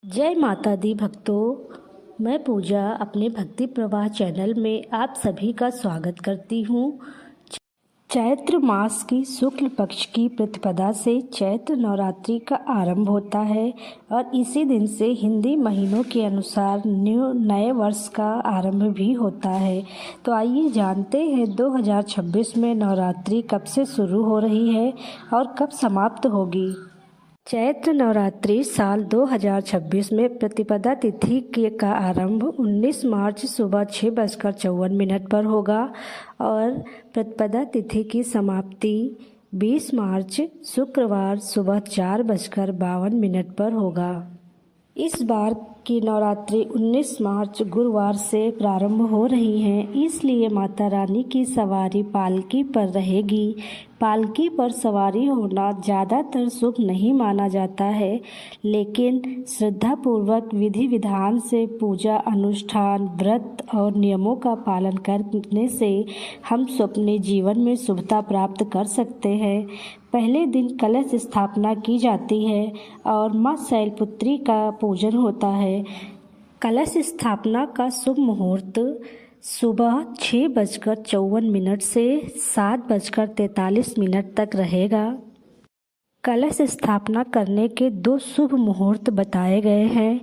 जय माता दी भक्तों, मैं पूजा अपने भक्ति प्रवाह चैनल में आप सभी का स्वागत करती हूँ। चैत्र मास की शुक्ल पक्ष की प्रतिपदा से चैत्र नवरात्रि का आरंभ होता है और इसी दिन से हिंदी महीनों के अनुसार नए वर्ष का आरंभ भी होता है। तो आइए जानते हैं 2026 में नवरात्रि कब से शुरू हो रही है और कब समाप्त होगी। चैत्र नवरात्रि साल 2026 में प्रतिपदा तिथि का आरंभ 19 मार्च सुबह 6:54 पर होगा और प्रतिपदा तिथि की समाप्ति 20 मार्च शुक्रवार सुबह 4:52 पर होगा। इस बार की नवरात्रि 19 मार्च गुरुवार से प्रारंभ हो रही है, इसलिए माता रानी की सवारी पालकी पर रहेगी। पालकी पर सवारी होना ज़्यादातर शुभ नहीं माना जाता है, लेकिन श्रद्धापूर्वक विधि विधान से पूजा अनुष्ठान व्रत और नियमों का पालन करने से हम अपने जीवन में शुभता प्राप्त कर सकते हैं। पहले दिन कलश स्थापना की जाती है और माँ शैलपुत्री का पूजन होता है। कलश स्थापना का शुभ मुहूर्त सुबह 6:54 से 7:43 तक रहेगा। कलश स्थापना करने के 2 शुभ मुहूर्त बताए गए हैं।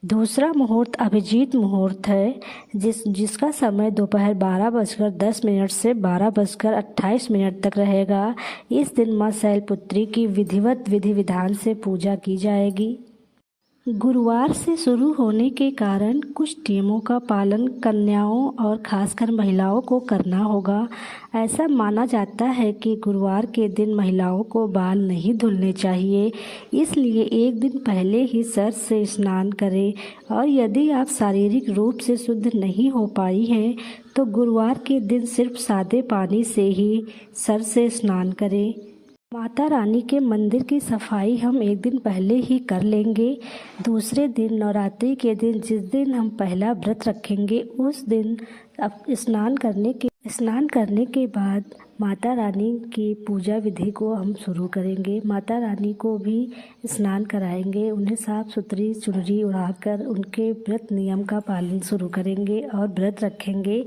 दूसरा मुहूर्त अभिजीत मुहूर्त है, जिसका समय दोपहर 12:10 से 12:28 तक रहेगा। इस दिन माँ शैलपुत्री की विधिवत विधि विधान से पूजा की जाएगी। गुरुवार से शुरू होने के कारण कुछ नियमों का पालन कन्याओं और खासकर महिलाओं को करना होगा। ऐसा माना जाता है कि गुरुवार के दिन महिलाओं को बाल नहीं धुलने चाहिए, इसलिए एक दिन पहले ही सर से स्नान करें और यदि आप शारीरिक रूप से शुद्ध नहीं हो पाई हैं तो गुरुवार के दिन सिर्फ सादे पानी से ही सर से स्नान करें। माता रानी के मंदिर की सफाई हम एक दिन पहले ही कर लेंगे। दूसरे दिन नवरात्रि के दिन जिस दिन हम पहला व्रत रखेंगे उस दिन स्नान करने के बाद माता रानी की पूजा विधि को हम शुरू करेंगे। माता रानी को भी स्नान कराएंगे, उन्हें साफ सुथरी चुनरी उड़ाकर उनके व्रत नियम का पालन शुरू करेंगे और व्रत रखेंगे।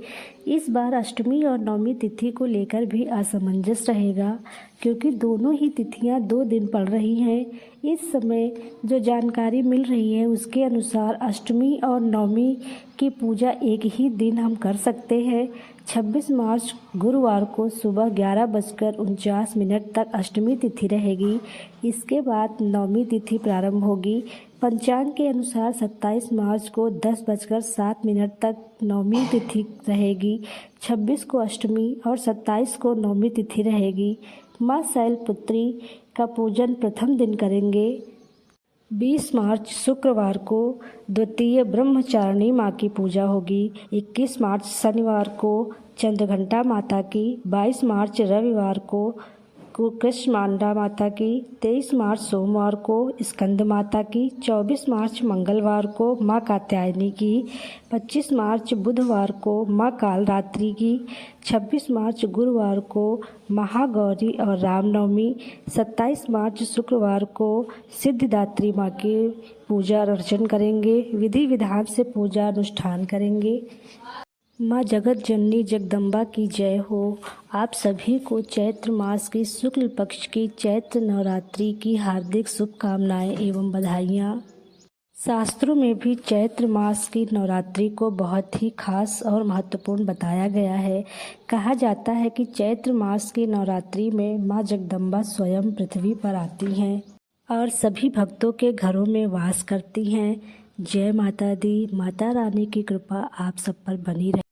इस बार अष्टमी और नवमी तिथि को लेकर भी असमंजस रहेगा, क्योंकि दोनों ही तिथियां 2 दिन पड़ रही हैं। इस समय जो जानकारी मिल रही है उसके अनुसार अष्टमी और नवमी की पूजा एक ही दिन हम कर सकते हैं। 26 मार्च गुरुवार को सुबह 11:49 तक अष्टमी तिथि रहेगी। इसके बाद नवमी तिथि प्रारंभ होगी। पंचांग के अनुसार 27 मार्च को 10:07 तक नवमी तिथि रहेगी। 26 को अष्टमी और 27 को नवमी तिथि रहेगी। माँ शैलपुत्री का पूजन प्रथम दिन करेंगे। 20 मार्च शुक्रवार को द्वितीय ब्रह्मचारिणी माँ की पूजा होगी। 21 मार्च शनिवार को चंद्रघंटा माता की, 22 मार्च रविवार को कृष्णमांडा माता की, 23 मार्च सोमवार को स्कंद माता की, 24 मार्च मंगलवार को माँ कात्यायनी की, 25 मार्च बुधवार को माँ कालरात्रि की, 26 मार्च गुरुवार को महागौरी और रामनवमी, 27 मार्च शुक्रवार को सिद्धिदात्री माँ की पूजा अर्चन करेंगे। विधि विधान से पूजा अनुष्ठान करेंगे। माँ जगत जननी जगदम्बा की जय हो। आप सभी को चैत्र मास की शुक्ल पक्ष की चैत्र नवरात्रि की हार्दिक शुभकामनाएं एवं बधाइयाँ। शास्त्रों में भी चैत्र मास की नवरात्रि को बहुत ही खास और महत्वपूर्ण बताया गया है। कहा जाता है कि चैत्र मास की नवरात्रि में माँ जगदम्बा स्वयं पृथ्वी पर आती हैं और सभी भक्तों के घरों में वास करती हैं। जय माता दी। माता रानी की कृपा आप सब पर बनी रहे।